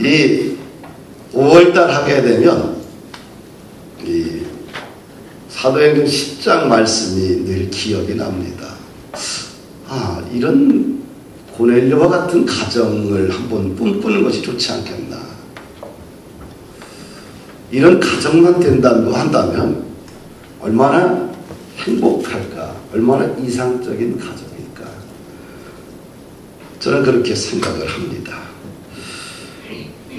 이 5월달 하게 되면 이 사도행전 10장 말씀이 늘 기억이 납니다. 이런 고넬료와 같은 가정을 한번 꿈꾸는 것이 좋지 않겠나. 이런 가정만 한다면 얼마나 행복할까, 얼마나 이상적인 가정일까. 저는 그렇게 생각을 합니다.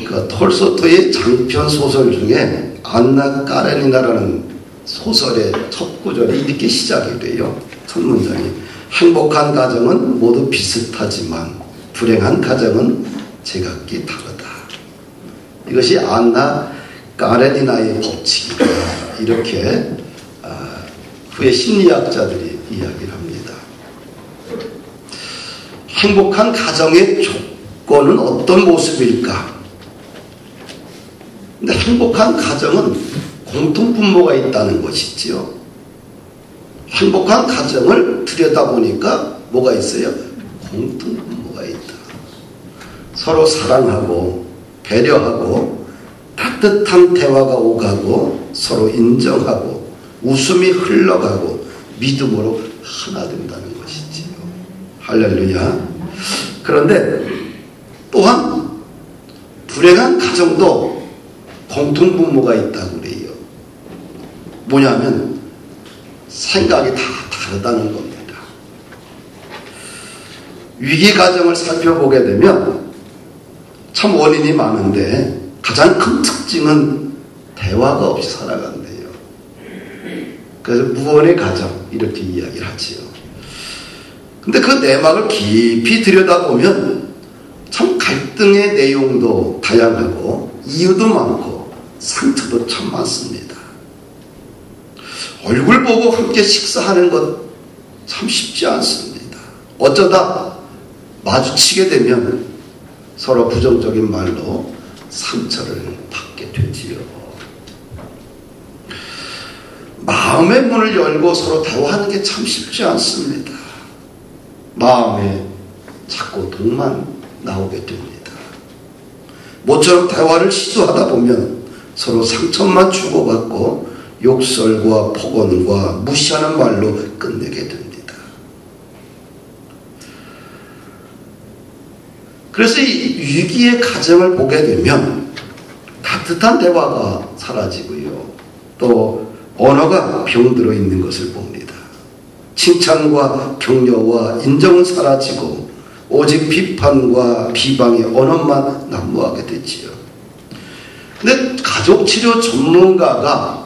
그 톨스토이의 장편 소설 중에 안나 까레니나라는 소설의 첫 구절이 이렇게 시작이 돼요. 첫 문장이 행복한 가정은 모두 비슷하지만 불행한 가정은 제각기 다르다. 이것이 안나 까레니나의 법칙이다. 이렇게 후에 심리학자들이 이야기를 합니다. 행복한 가정의 조건은 어떤 모습일까? 근데 행복한 가정은 공통분모가 있다는 것이지요. 행복한 가정을 들여다보니까 뭐가 있어요? 공통분모가 있다. 서로 사랑하고 배려하고 따뜻한 대화가 오가고 서로 인정하고 웃음이 흘러가고 믿음으로 하나 된다는 것이지요. 할렐루야. 그런데 또한 불행한 가정도 공통분모가 있다고 그래요. 뭐냐면 생각이 다 다르다는 겁니다. 위기 가정을 살펴보게 되면 참 원인이 많은데 가장 큰 특징은 대화가 없이 살아간대요. 그래서 무언의 가정 이렇게 이야기를 하지요. 근데 그 내막을 깊이 들여다보면 참 갈등의 내용도 다양하고 이유도 많고 상처도 참 많습니다. 얼굴 보고 함께 식사하는 것 참 쉽지 않습니다. 어쩌다 마주치게 되면 서로 부정적인 말로 상처를 받게 되지요. 마음의 문을 열고 서로 대화하는 게 참 쉽지 않습니다. 마음에 자꾸 독만 나오게 됩니다. 모처럼 대화를 시도하다 보면 서로 상처만 주고받고 욕설과 폭언과 무시하는 말로 끝내게 됩니다. 그래서 이 위기의 가정을 보게 되면 따뜻한 대화가 사라지고요. 또 언어가 병들어 있는 것을 봅니다. 칭찬과 격려와 인정은 사라지고 오직 비판과 비방의 언어만 난무하게 되지요. 근데 가족치료 전문가가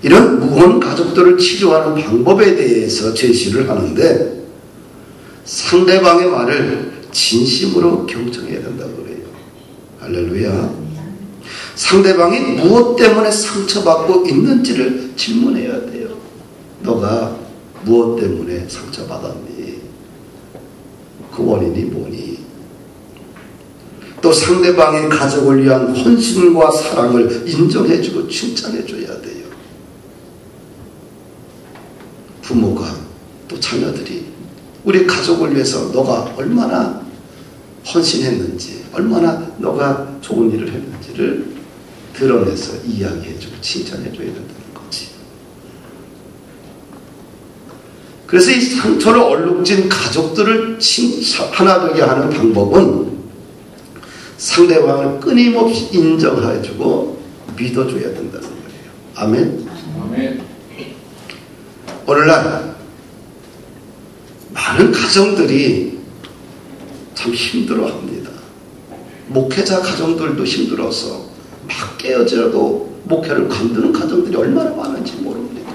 이런 무언 가족들을 치료하는 방법에 대해서 제시를 하는데 상대방의 말을 진심으로 경청해야 된다고 그래요. 할렐루야. 상대방이 무엇 때문에 상처받고 있는지를 질문해야 돼요. 너가 무엇 때문에 상처받았니? 그 원인이 뭐니? 또 상대방의 가족을 위한 헌신과 사랑을 인정해주고 칭찬해줘야 돼요. 부모가 또 자녀들이 우리 가족을 위해서 너가 얼마나 헌신했는지, 얼마나 너가 좋은 일을 했는지를 드러내서 이야기해주고 칭찬해줘야 된다는 거지. 그래서 이 상처를 얼룩진 가족들을 하나 되게 하는 방법은 상대방을 끊임없이 인정해주고 믿어줘야 된다는 거예요. 아멘? 아멘. 오늘날 많은 가정들이 참 힘들어합니다. 목회자 가정들도 힘들어서 막 깨어져도 목회를 관두는 가정들이 얼마나 많은지 모릅니다.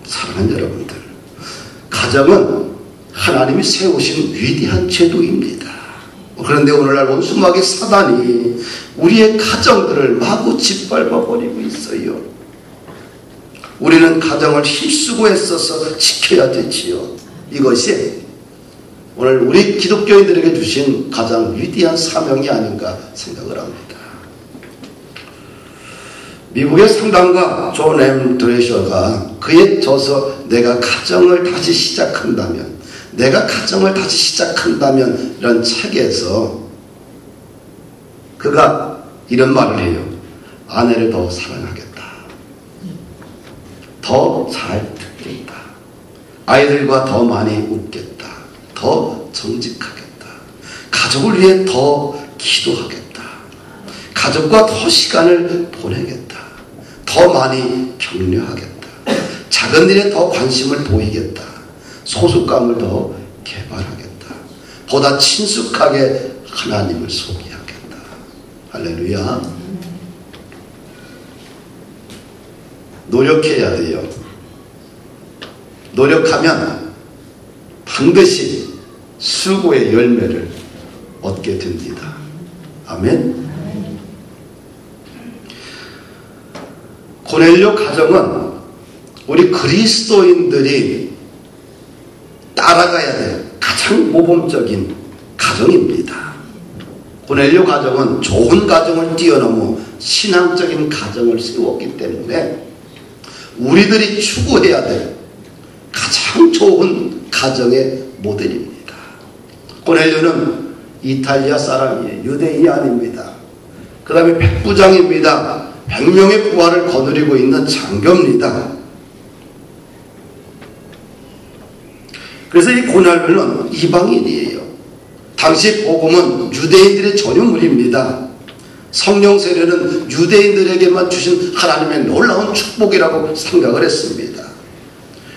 사랑하는 여러분들, 가정은 하나님이 세우신 위대한 제도입니다. 그런데 오늘날 원수마귀 사단이 우리의 가정들을 마구 짓밟아 버리고 있어요. 우리는 가정을 힘쓰고 애써서 지켜야 되지요. 이것이 오늘 우리 기독교인들에게 주신 가장 위대한 사명이 아닌가 생각을 합니다. 미국의 상담가 존 M. 드레셔가 그에 져서 내가 가정을 다시 시작한다면 내가 가정을 다시 시작한다면 이런 책에서 그가 이런 말을 해요. 아내를 더 사랑하겠다. 더 잘 듣겠다. 아이들과 더 많이 웃겠다. 더 정직하겠다. 가족을 위해 더 기도하겠다. 가족과 더 시간을 보내겠다. 더 많이 격려하겠다. 작은 일에 더 관심을 보이겠다. 소속감을 더 개발하겠다. 보다 친숙하게 하나님을 소개하겠다. 할렐루야. 노력해야 돼요. 노력하면 반드시 수고의 열매를 얻게 됩니다. 아멘. 고넬료 가정은 우리 그리스도인들이 따라가야 될 가장 모범적인 가정입니다. 고넬료 가정은 좋은 가정을 뛰어넘어 신앙적인 가정을 세웠기 때문에 우리들이 추구해야 될 가장 좋은 가정의 모델입니다. 고넬료는 이탈리아 사람이에요. 유대인이 아닙니다. 그 다음에 백부장입니다. 100명의 부하를 거느리고 있는 장교입니다. 그래서 이 고넬료는 이방인이에요. 당시 복음은 유대인들의 전유물입니다. 성령 세례는 유대인들에게만 주신 하나님의 놀라운 축복이라고 생각을 했습니다.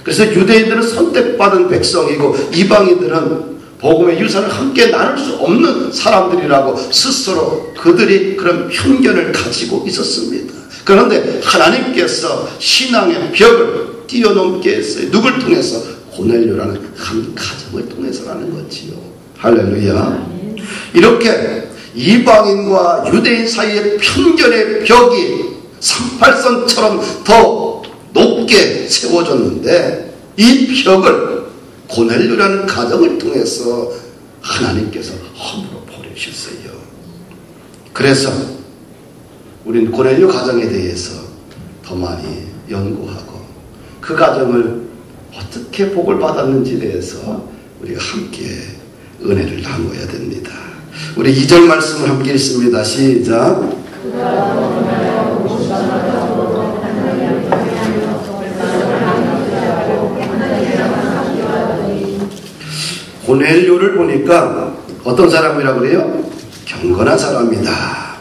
그래서 유대인들은 선택받은 백성이고 이방인들은 복음의 유산을 함께 나눌 수 없는 사람들이라고 스스로 그들이 그런 편견을 가지고 있었습니다. 그런데 하나님께서 신앙의 벽을 뛰어넘게 했어요. 누굴 통해서? 고넬료라는 한 가정을 통해서라는 거지요. 할렐루야. 이렇게 이방인과 유대인 사이의 편견의 벽이 38선처럼 더 높게 세워졌는데 이 벽을 고넬료라는 가정을 통해서 하나님께서 허물어 버리셨어요. 그래서 우리는 고넬료 가정에 대해서 더 많이 연구하고 그 가정을 어떻게 복을 받았는지에 대해서 우리가 함께 은혜를 나누어야 됩니다. 우리 2절 말씀을 함께 읽습니다. 시작. 고넬료를 보니까 어떤 사람이라고 그래요? 경건한 사람이다.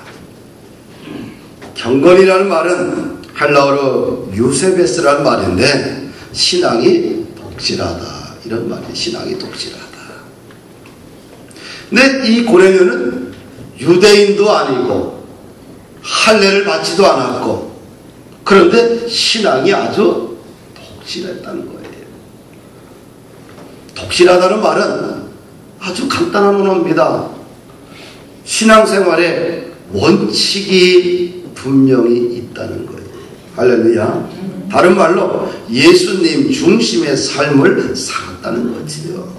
경건이라는 말은 헬라어로 유세베스라는 말인데 신앙이 독실하다 이런 말이에요. 신앙이 독실하다. 근데 이 고넬료는 유대인도 아니고 할례를 받지도 않았고 그런데 신앙이 아주 독실했다는 거예요. 독실하다는 말은 아주 간단한 언어입니다. 신앙생활에 원칙이 분명히 있다는 거예요. 할렐루야. 다른 말로 예수님 중심의 삶을 살았다는 거지요.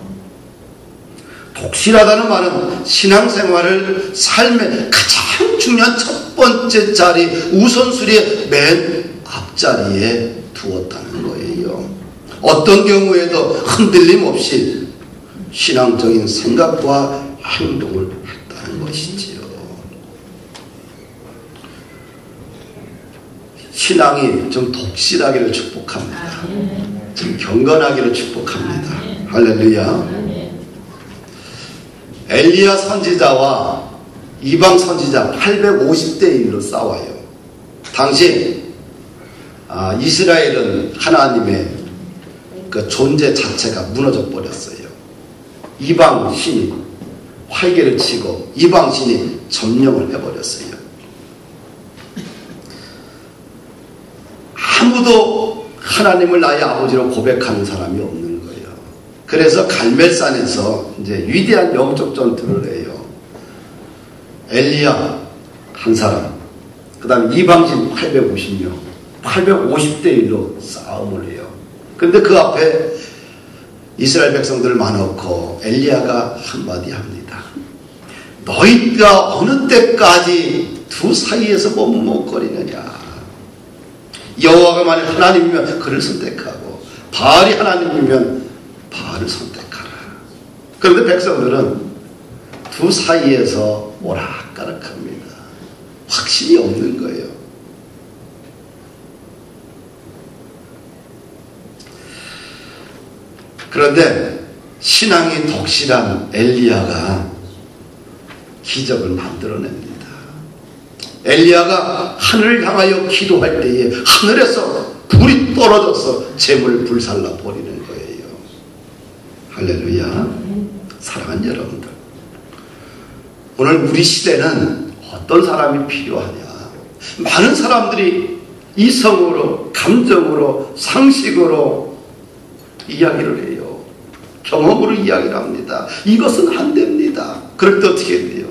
독실하다는 말은 신앙생활을 삶의 가장 중요한 첫 번째 자리, 우선순위의 맨 앞자리에 두었다는 거예요. 어떤 경우에도 흔들림 없이 신앙적인 생각과 행동을 했다는 것이지요. 신앙이 좀 독실하기를 축복합니다. 좀 경건하기를 축복합니다. 할렐루야. 엘리야 선지자와 이방 선지자 850대 1로 싸워요. 당시 이스라엘은 하나님의 그 존재 자체가 무너져 버렸어요. 이방 신이 활개를 치고 이방 신이 점령을 해버렸어요. 아무도 하나님을 나의 아버지로 고백하는 사람이 없는 거예요. 그래서 갈멜산에서 이제 위대한 영적 전투를 해요. 엘리야 한 사람, 그 다음에 이방신 850명, 850대 1로 싸움을 해요. 근데 그 앞에 이스라엘 백성들을 많았고 엘리야가 한마디 합니다. 너희가 어느 때까지 두 사이에서 머뭇거리느냐. 여호와가 만약 하나님이면 그를 선택하고 바알이 하나님이면 바알을 선택하라. 그런데 백성들은 두 사이에서 오락가락합니다. 확신이 없는 거예요. 그런데 신앙이 독실한 엘리야가 기적을 만들어냅니다. 엘리야가 하늘을 향하여 기도할 때에 하늘에서 불이 떨어져서 재물을 불살라 버리는 거예요. 할렐루야. 사랑하는 여러분들, 오늘 우리 시대는 어떤 사람이 필요하냐? 많은 사람들이 이성으로, 감정으로, 상식으로 이야기를 해요. 경험으로 이야기를 합니다. 이것은 안 됩니다. 그럴 때 어떻게 돼요?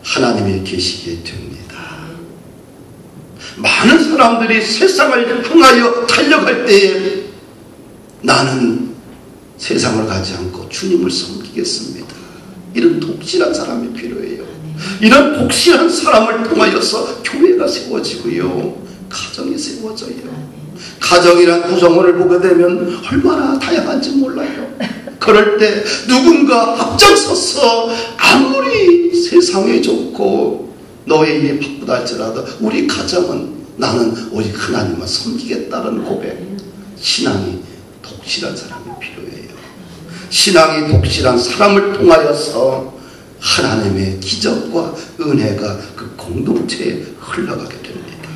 하나님이 계시게 됩니다. 많은 사람들이 세상을 향하여 달려갈 때에 나는 세상을 가지 않고 주님을 섬기겠습니다. 이런 독실한 사람이 필요해요. 이런 독실한 사람을 통하여서 교회가 세워지고요, 가정이 세워져요. 가정이란 구성원을 보게 되면 얼마나 다양한지 몰라요. 그럴 때 누군가 앞장서서 아무리 세상에 좋고 너의 일이 바쁘다 할지라도 우리 가정은 나는 오직 하나님만 섬기겠다는 고백. 신앙이 독실한 사람이 필요해요. 신앙이 독실한 사람을 통하여서 하나님의 기적과 은혜가 그 공동체에 흘러가게 됩니다.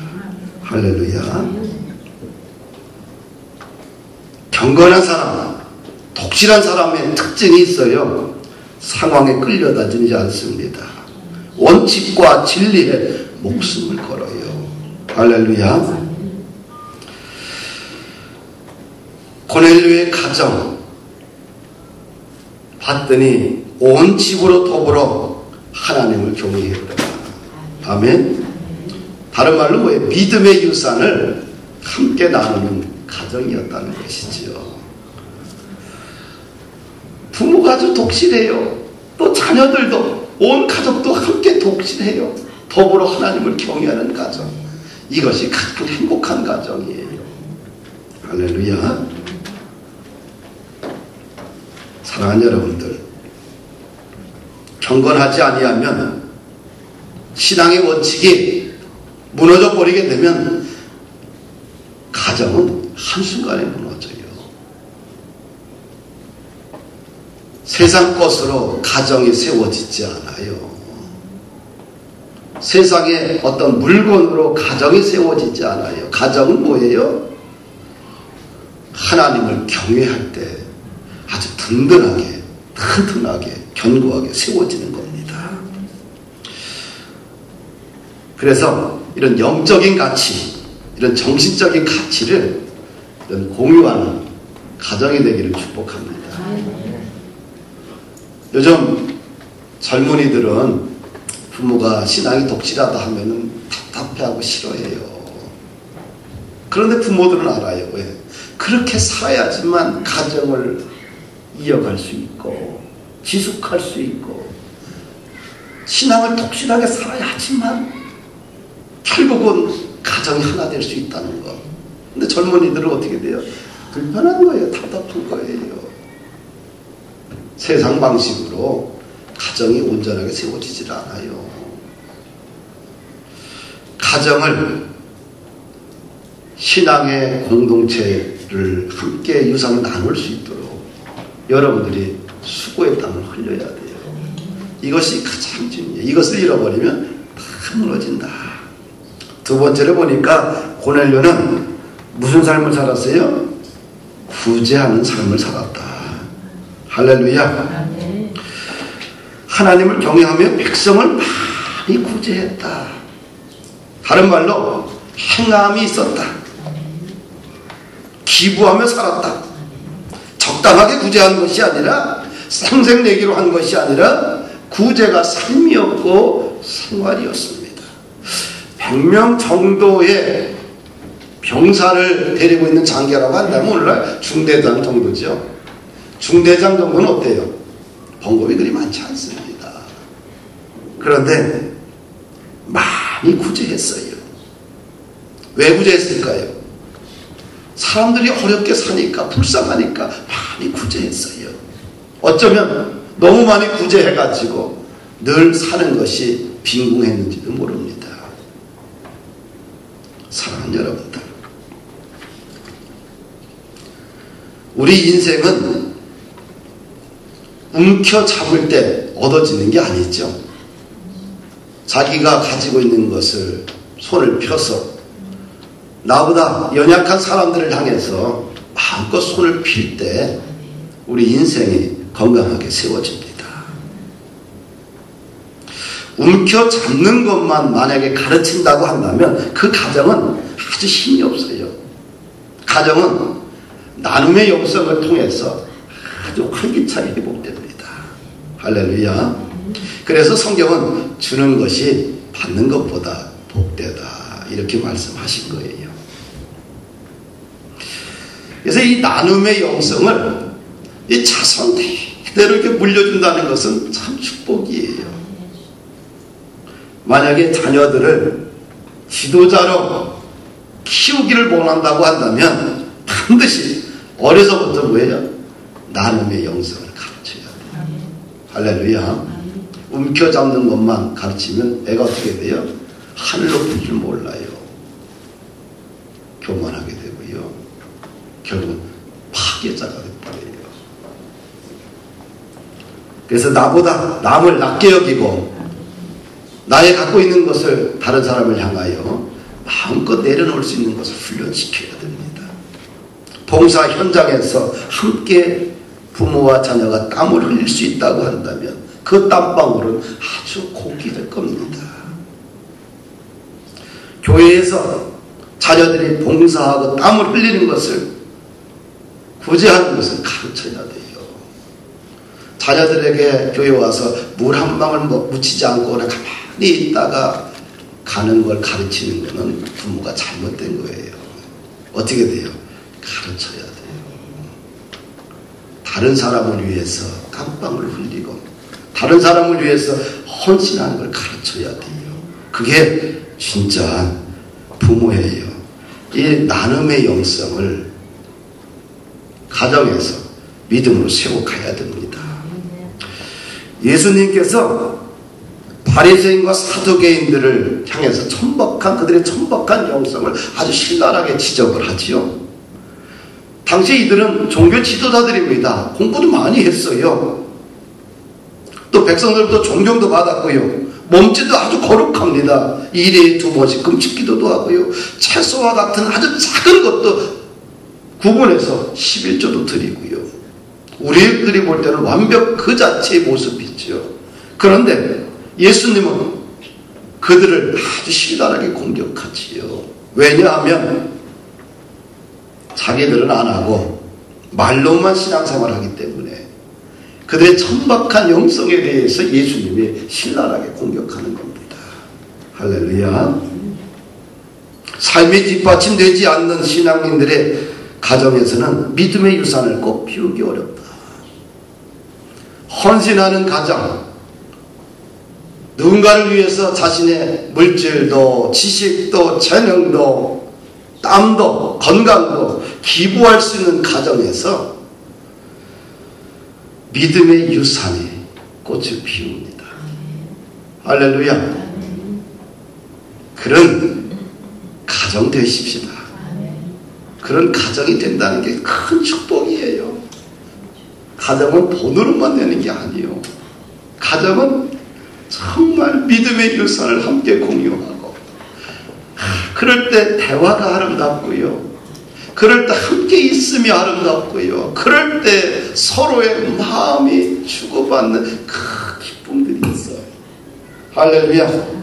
할렐루야. 경건한 사람, 독실한 사람의 특징이 있어요. 상황에 끌려다니지 않습니다. 원칙과 진리에 목숨을 걸어요. 할렐루야. 고넬료의 가정 봤더니 온 집으로 더불어 하나님을 경외했다. 아멘. 다른 말로 뭐예요? 믿음의 유산을 함께 나누는 가정이었다는 것이지요. 부모가 아주 독실해요. 또 자녀들도, 온 가족도 함께 독실해요. 더불어 하나님을 경외하는 가정. 이것이 가장 행복한 가정이에요. 할렐루야. 사랑하는 여러분들, 경건하지 아니하면, 신앙의 원칙이 무너져 버리게 되면 가정은 한순간에 무너져요. 세상 것으로 가정이 세워지지 않아요. 세상의 어떤 물건으로 가정이 세워지지 않아요. 가정은 뭐예요? 하나님을 경외할 때 아주 든든하게, 튼튼하게, 견고하게 세워지는 겁니다. 그래서 이런 영적인 가치, 이런 정신적인 가치를 이런 공유하는 가정이 되기를 축복합니다. 요즘 젊은이들은 부모가 신앙이 독실하다 하면은 답답해하고 싫어해요. 그런데 부모들은 알아요. 왜? 그렇게 살아야지만 가정을 이어갈 수 있고 지속할 수 있고 신앙을 독실하게 살아야지만 결국은 가정이 하나 될 수 있다는 것. 근데 젊은이들은 어떻게 돼요? 불편한 거예요. 답답한 거예요. 세상 방식으로 가정이 온전하게 세워지질 않아요. 가정을, 신앙의 공동체를 함께 유산을 나눌 수 있도록 여러분들이 수고의 땀을 흘려야 돼요. 이것이 가장 중요해요. 이것을 잃어버리면 다 무너진다. 두 번째로 보니까 고넬료는 무슨 삶을 살았어요? 구제하는 삶을 살았다. 할렐루야. 하나님을 경외하며 백성을 많이 구제했다. 다른 말로 행함이 있었다. 기부하며 살았다. 적당하게 구제한 것이 아니라 생색내기로 한 것이 아니라 구제가 삶이었고 생활이었습니다. 100명 정도의 병사를 데리고 있는 장교라고 한다면 오늘날 중대장 정도죠. 중대장 정도는 어때요? 번거이 그리 많지 않습니다. 그런데 많이 구제했어요. 왜 구제했을까요? 사람들이 어렵게 사니까, 불쌍하니까 많이 구제했어요. 어쩌면 너무 많이 구제해가지고 늘 사는 것이 빈궁했는지도 모릅니다. 사랑하는 여러분들, 우리 인생은 움켜잡을 때 얻어지는 게 아니죠. 자기가 가지고 있는 것을 손을 펴서 나보다 연약한 사람들을 향해서 마음껏 손을 필 때 우리 인생이 건강하게 세워집니다. 움켜잡는 것만 만약에 가르친다고 한다면 그 가정은 아주 힘이 없어요. 가정은 나눔의 영성을 통해서 아주 활기차게 회복됩니다. 할렐루야. 그래서 성경은 주는 것이 받는 것보다 복되다 이렇게 말씀하신 거예요. 그래서 이 나눔의 영성을 이 자손 대대로 이렇게 물려준다는 것은 참 축복이에요. 만약에 자녀들을 지도자로 키우기를 원한다고 한다면 반드시 어려서부터 뭐예요? 나눔의 영성을 가르쳐야 돼요. 할렐루야. 움켜잡는 것만 가르치면 애가 어떻게 돼요? 하늘로 볼 줄 몰라요. 교만하게 되고요. 결국은 파괴자가 되버려요. 그래서 나보다 남을 낮게 여기고 나의 갖고 있는 것을 다른 사람을 향하여 마음껏 내려놓을 수 있는 것을 훈련시켜야 됩니다. 봉사 현장에서 함께 부모와 자녀가 땀을 흘릴 수 있다고 한다면 그 땀방울은 아주 고기 될 겁니다. 교회에서 자녀들이 봉사하고 땀을 흘리는 것을 구제하는 것을 가르쳐야 돼요. 자녀들에게 교회 와서 물 한 방울 묻히지 않고 그냥 가만히 있다가 가는 걸 가르치는 것은 부모가 잘못된 거예요. 어떻게 돼요? 가르쳐야 돼요. 다른 사람을 위해서 땀방울을 흘리고 다른 사람을 위해서 헌신하는 걸 가르쳐야 돼요. 그게 진짜 부모예요. 이 나눔의 영성을 가정에서 믿음으로 세워 가야 됩니다. 예수님께서 바리새인과 사두개인들을 향해서 그들의 천박한 영성을 아주 신랄하게 지적을 하지요. 당시 이들은 종교 지도자들입니다. 공부도 많이 했어요. 또 백성들부터 존경도 받았고요. 몸짓도 아주 거룩합니다. 1일에 2번씩 금식기도도 하고요. 채소와 같은 아주 작은 것도 구분해서 11조도 드리고요. 우리들이 볼 때는 완벽 그 자체의 모습이죠. 그런데 예수님은 그들을 아주 신랄하게 공격하지요. 왜냐하면 자기들은 안 하고 말로만 신앙생활을 하기 때문에 그들의 천박한 영성에 대해서 예수님이 신랄하게 공격하는 겁니다. 할렐루야. 삶이 뒷받침되지 않는 신앙인들의 가정에서는 믿음의 유산을 꼭 피우기 어렵다. 헌신하는 가정, 누군가를 위해서 자신의 물질도 지식도 재능도 땀도 건강도 기부할 수 있는 가정에서 믿음의 유산이 꽃을 피웁니다. 할렐루야. 그런 가정 되십시다. 그런 가정이 된다는 게 큰 축복이에요. 가정은 돈으로만 되는 게 아니에요. 가정은 정말 믿음의 유산을 함께 공유하고 그럴 때 대화가 아름답고요. 그럴 때 함께 있음이 아름답고요. 그럴 때 서로의 마음이 주고받는 그 기쁨들이 있어요. 할렐루야.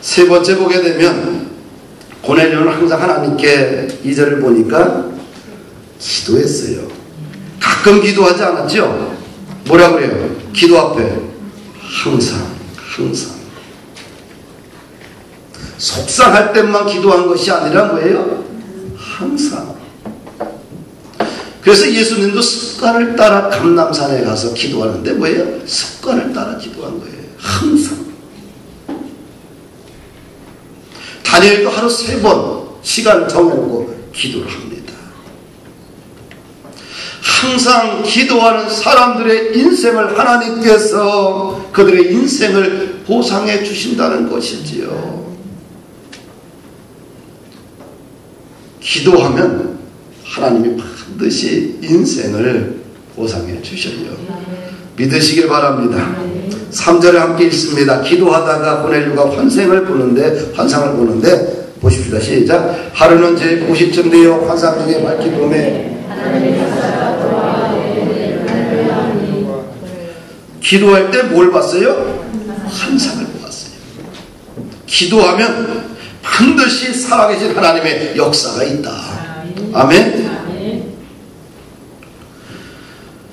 세 번째 보게 되면 고넬료는 항상 하나님께 2절을 보니까 기도했어요. 가끔 기도하지 않았죠? 뭐라 그래요? 기도 앞에 항상 속상할 때만 기도한 것이 아니라 뭐예요? 항상. 그래서 예수님도 습관을 따라 감람산에 가서 기도하는데 뭐예요? 습관을 따라 기도한 거예요. 항상. 다니엘도 하루 3번 시간을 정해놓고 기도를 합니다. 항상 기도하는 사람들의 인생을 하나님께서 그들의 인생을 보상해 주신다는 것이지요. 기도하면 하나님이 반드시 인생을 보상해 주셔요. 믿으시길 바랍니다. 3절에 함께 읽습니다. 기도하다가 고넬료가 환상을 보는데 보십시다. 시작. 하루는 제 90쯤 되어 환상 중에 밝히 보매 기도할 때 뭘 봤어요? 환상을 보았어요. 기도하면 반드시 살아계신 하나님의 역사가 있다. 아멘.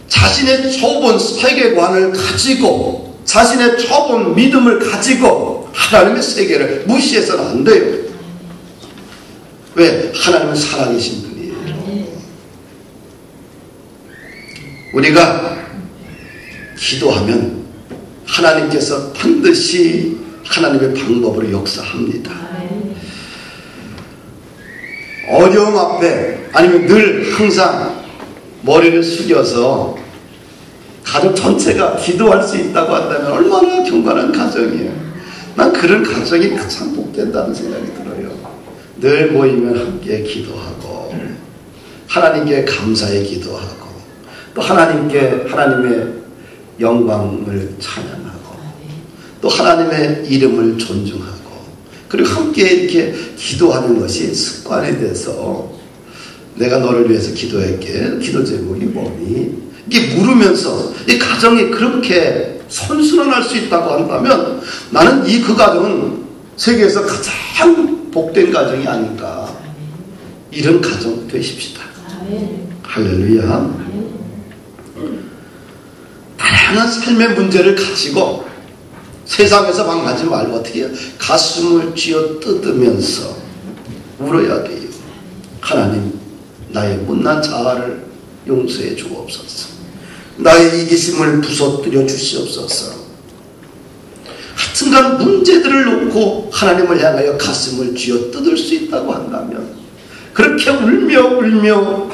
자신의 좁은 세계관을 가지고 자신의 좁은 믿음을 가지고 하나님의 세계를 무시해서는 안 돼요. 왜? 하나님은 살아계신 분이에요. 우리가 기도하면 하나님께서 반드시 하나님의 방법으로 역사합니다. 어려움 앞에 아니면 늘 항상 머리를 숙여서 가족 전체가 기도할 수 있다고 한다면 얼마나 경건한 가정이에요. 난 그런 가정이 가장 복된다는 생각이 들어요. 늘 모이면 함께 기도하고 하나님께 감사의 기도하고 또 하나님의 영광을 찬양하고 또 하나님의 이름을 존중하고 그리고 함께 이렇게 기도하는 것이 습관이 돼서 내가 너를 위해서 기도할게. 기도 제목이 뭐니? 이게 물으면서 이 가정이 그렇게 선순환할 수 있다고 한다면 나는 그 가정은 세계에서 가장 복된 가정이 아닌가. 이런 가정 되십시다. 할렐루야. 다양한 삶의 문제를 가지고 세상에서 망하지 말고 어떻게 해요? 가슴을 쥐어 뜯으면서 울어야 돼요. 하나님, 나의 못난 자아를 용서해 주옵소서. 나의 이기심을 부서뜨려 주시옵소서. 하여튼간 문제들을 놓고 하나님을 향하여 가슴을 쥐어 뜯을 수 있다고 한다면, 그렇게 울며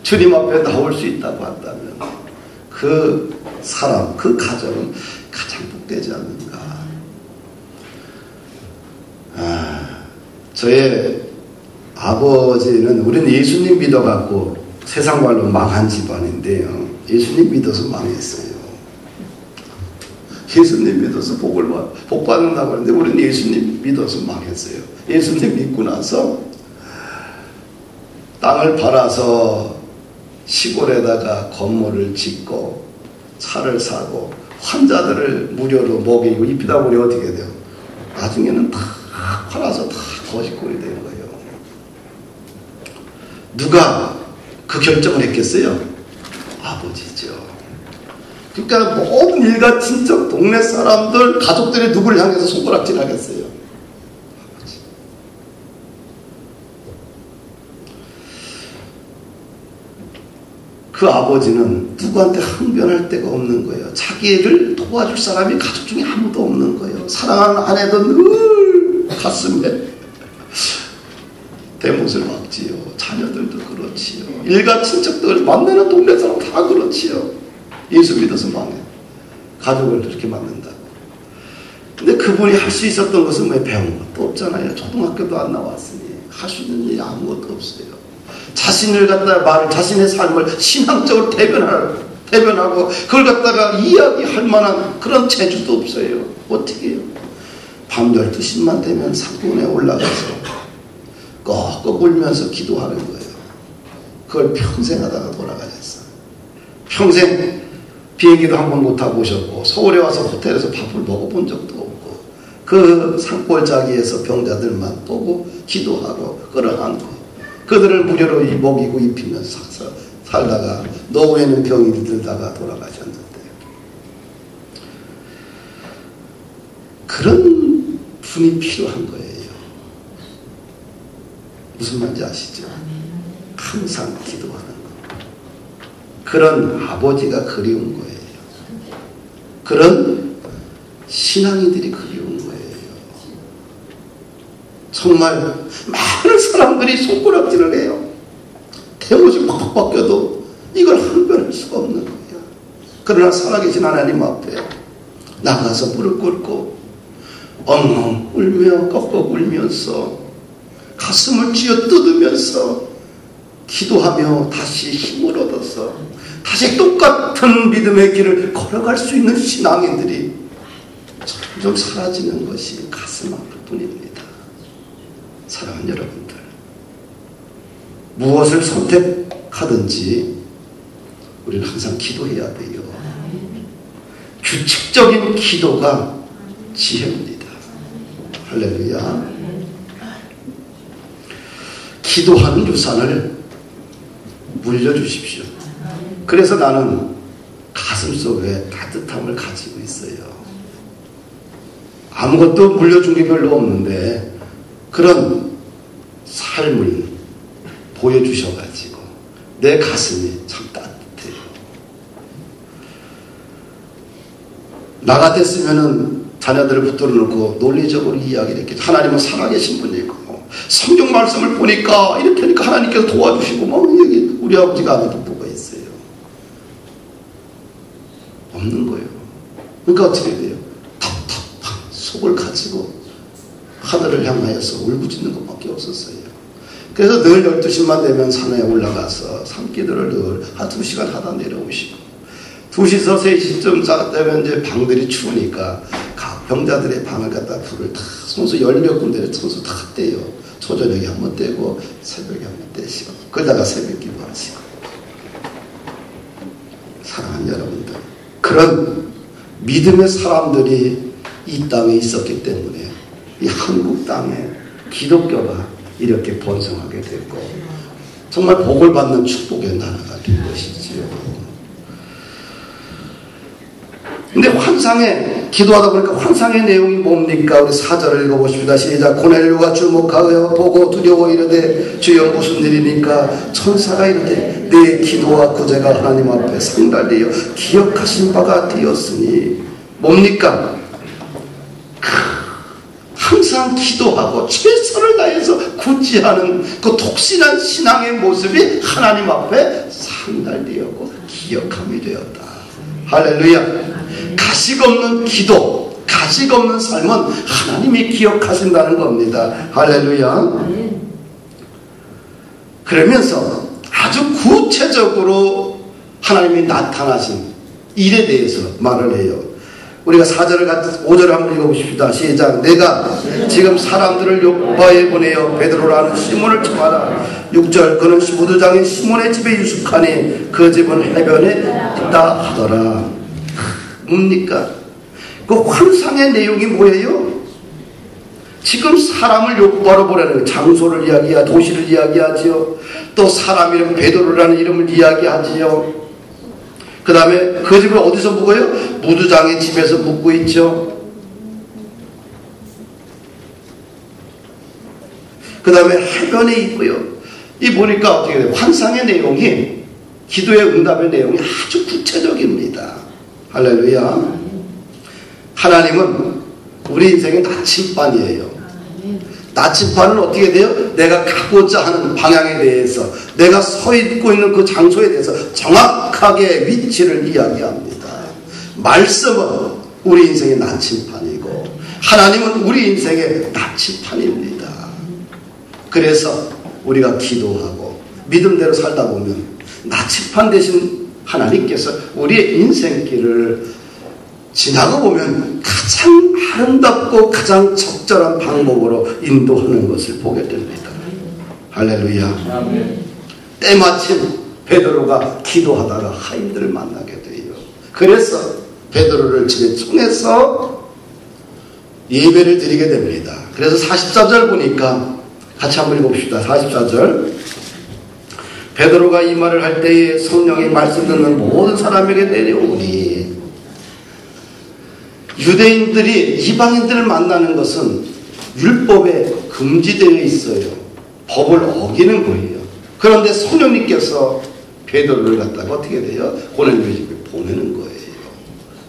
주님 앞에 나올 수 있다고 한다면 그 사람, 그 가정은 가장 복되지 않는가. 저의 아버지는, 우리는 예수님 믿어갖고 세상 말로 망한 집안인데요. 예수님 믿어서 망했어요. 예수님 믿어서 복 받는다고 하는데 우리는 예수님 믿어서 망했어요. 예수님 믿고 나서 땅을 팔아서 시골에다가 건물을 짓고 차를 사고 환자들을 무료로 먹이고 입히다 보니 어떻게 돼요? 나중에는 다 팔아서 다 거식골이 되는 거예요. 누가 그 결정을 했겠어요? 아버지죠. 그러니까 모든 일가 친척 동네 사람들 가족들이 누구를 향해서 손가락질 하겠어요? 아버지. 그 아버지는 누구한테 항변할 데가 없는 거예요. 자기를 도와줄 사람이 가족 중에 아무도 없는 거예요. 사랑하는 아내도 늘 가슴에 대못을 막지요. 자녀들도 그렇지요. 일가 친척들 만나는 동네 사람 다 그렇지요. 예수 믿어서 망해. 가족을 그렇게 만든다고. 근데 그분이 할 수 있었던 것은 왜 배운 것도 없잖아요. 초등학교도 안 나왔으니 할 수 있는 일이 아무것도 없어요. 자신을 갖다가 자신의 삶을 신앙적으로 대변하고 그걸 갖다가 이야기할 만한 그런 재주도 없어요. 어떻게 해요? 밤 12시만 되면 산군에 올라가서 꺽꺽 울면서 기도하는 거예요. 그걸 평생 하다가 돌아가셨어요. 평생 비행기도 한 번 못 타고 오셨고 서울에 와서 호텔에서 밥을 먹어본 적도 없고 그 산골짜기에서 병자들만 보고 기도하고 끌어안고 그들을 무료로 먹이고 입히면서 살다가 노후에는 병이 들다가 돌아가셨는데, 그런 분이 필요한 거예요. 무슨 말인지 아시죠? 항상 기도하는 거. 그런 아버지가 그리운 거예요. 그런 신앙인들이 그리운 거예요. 정말 많은 사람들이 손가락질을 해요. 대못이 팍팍 바뀌어도 이걸 한 살아낼 수가 없는 거야. 그러나 살아계신 하나님 앞에 나가서 무릎 꿇고 엉엉 울며 꺽꺽 울면서 가슴을 쥐어 뜯으면서 기도하며 다시 힘을 얻어서 다시 똑같은 믿음의 길을 걸어갈 수 있는 신앙인들이 점점 사라지는 것이 가슴 아플 뿐입니다. 사랑하는 여러분들, 무엇을 선택하든지 우리는 항상 기도해야 돼요. 규칙적인 기도가 지혜입니다. 할렐루야. 기도하는 유산을 물려주십시오. 그래서 나는 가슴속에 따뜻함을 가지고 있어요. 아무것도 물려준 게 별로 없는데 그런 삶을 보여주셔가지고 내 가슴이 참 따뜻해요. 나 같았으면은 자녀들을 붙들어 놓고 논리적으로 이야기를 했겠죠. 하나님은 살아계신 분이고 성경 말씀을 보니까 이렇게 하니까 하나님께서 도와주시고 뭐 여기 우리 아버지가 아무도 뭐가 있어요. 없는 거예요. 그러니까 어떻게 돼요? 답답한 속을 가지고 하늘을 향하여서 울부짖는 것밖에 없었어요. 그래서 늘 12시만 되면 산에 올라가서 산기도를 늘 한 2시간 하다 내려오시고 2시서 3시쯤 되면 이제 방들이 추우니까 각 병자들의 방을 갖다 불을 다 손수 10몇 군데를 손수 다 떼요. 초저녁에 한 번 떼고 새벽에 한 번 떼시고 그러다가 새벽 기도하시고. 사랑하는 여러분들, 그런 믿음의 사람들이 이 땅에 있었기 때문에 이 한국 땅에 기독교가 이렇게 번성하게 됐고 정말 복을 받는 축복의 나라가 된 것이지요. 근데 환상에 기도하다 보니까 환상의 내용이 뭡니까? 우리 4절을 읽어보십니다. 시작. 고넬료가 주목하여 보고 두려워 이르되 주여 무슨 일이니까? 천사가 이르되 내 기도와 구제가 하나님 앞에 상달되어 기억하신 바가 되었으니. 뭡니까? 항상 기도하고 최선을 다해서 구제하는 그 독실한 신앙의 모습이 하나님 앞에 상달되었고 기억함이 되었다. 할렐루야. 가식 없는 기도, 가식 없는 삶은 하나님이 기억하신다는 겁니다. 할렐루야. 그러면서 아주 구체적으로 하나님이 나타나신 일에 대해서 말을 해요. 우리가 5절을 한번 읽어보십시다. 시작. 내가 지금 사람들을 요바에 보내어 베드로라는 시몬을 청하라. 6절. 그는 무두장인 시몬의 집에 유숙하니 그 집은 해변에 있다 하더라. 뭡니까? 그 환상의 내용이 뭐예요? 지금 사람을 요바로 보내는 장소를 이야기하고 도시를 이야기하지요. 또 사람 이름 베드로라는 이름을 이야기하지요. 그 다음에 그 집을 어디서 묵어요? 무두장의 집에서 묵고 있죠. 그 다음에 해변에 있고요. 이 보니까 어떻게 돼요? 환상의 내용이, 기도의 응답의 내용이 아주 구체적입니다. 할렐루야. 하나님은 우리 인생의 나침반이에요. 나침반은 어떻게 돼요? 내가 가고자 하는 방향에 대해서, 내가 서 있고 있는 그 장소에 대해서 정확하게 위치를 이야기합니다. 말씀은 우리 인생의 나침반이고 하나님은 우리 인생의 나침반입니다. 그래서 우리가 기도하고 믿음대로 살다 보면 나침반 대신 하나님께서 우리의 인생길을 지나가 보면 가장 아름답고 가장 적절한 방법으로 인도하는 것을 보게 됩니다. 할렐루야. 때마침 베드로가 기도하다가 하인들을 만나게 돼요. 그래서 베드로를 집에 초대해서 예배를 드리게 됩니다. 그래서 44절 보니까 같이 한번 읽어봅시다. 44절. 베드로가 이 말을 할 때에 성령이 말씀 듣는 모든 사람에게 내려오니. 유대인들이 이방인들을 만나는 것은 율법에 금지되어 있어요. 법을 어기는 거예요. 그런데 성령님께서 베드로를 갖다가 어떻게 돼요? 고넬료 집에 보내는 거예요.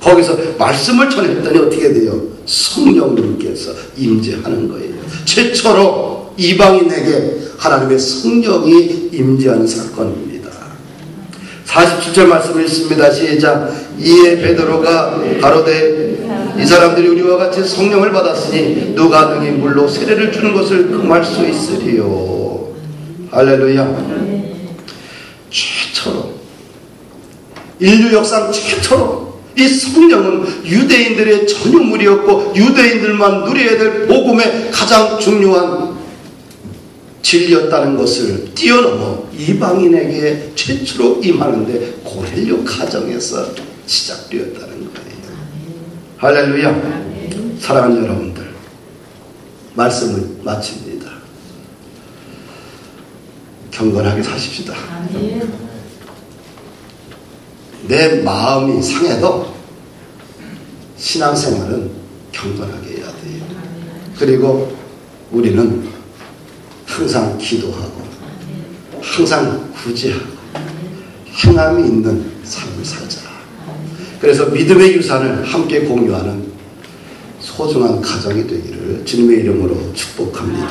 거기서 말씀을 전했더니 어떻게 돼요? 성령님께서 임재하는 거예요. 최초로 이방인에게 하나님의 성령이 임재하는 사건입니다. 47절 말씀을 읽습니다. 시작. 이에 베드로가 가로되 이 사람들이 우리와 같이 성령을 받았으니 누가 능히 물로 세례를 주는 것을 금할 수 있으리요. 할렐루야. 최초로 인류 역사 최초로 이 성령은 유대인들의 전유물이었고 유대인들만 누려야 될 복음의 가장 중요한 진리였다는 것을 뛰어넘어 이방인에게 최초로 임하는데 고넬료 가정에서 시작되었다는 거예요. 할렐루야. 사랑하는 여러분들, 말씀을 마칩니다. 경건하게 사십시다. 내 마음이 상해도 신앙생활은 경건하게 해야 돼요. 그리고 우리는 항상 기도하고 항상 구제하고 행함이 있는 삶을 살자. 그래서 믿음의 유산을 함께 공유하는 소중한 가정이 되기를 주님의 이름으로 축복합니다.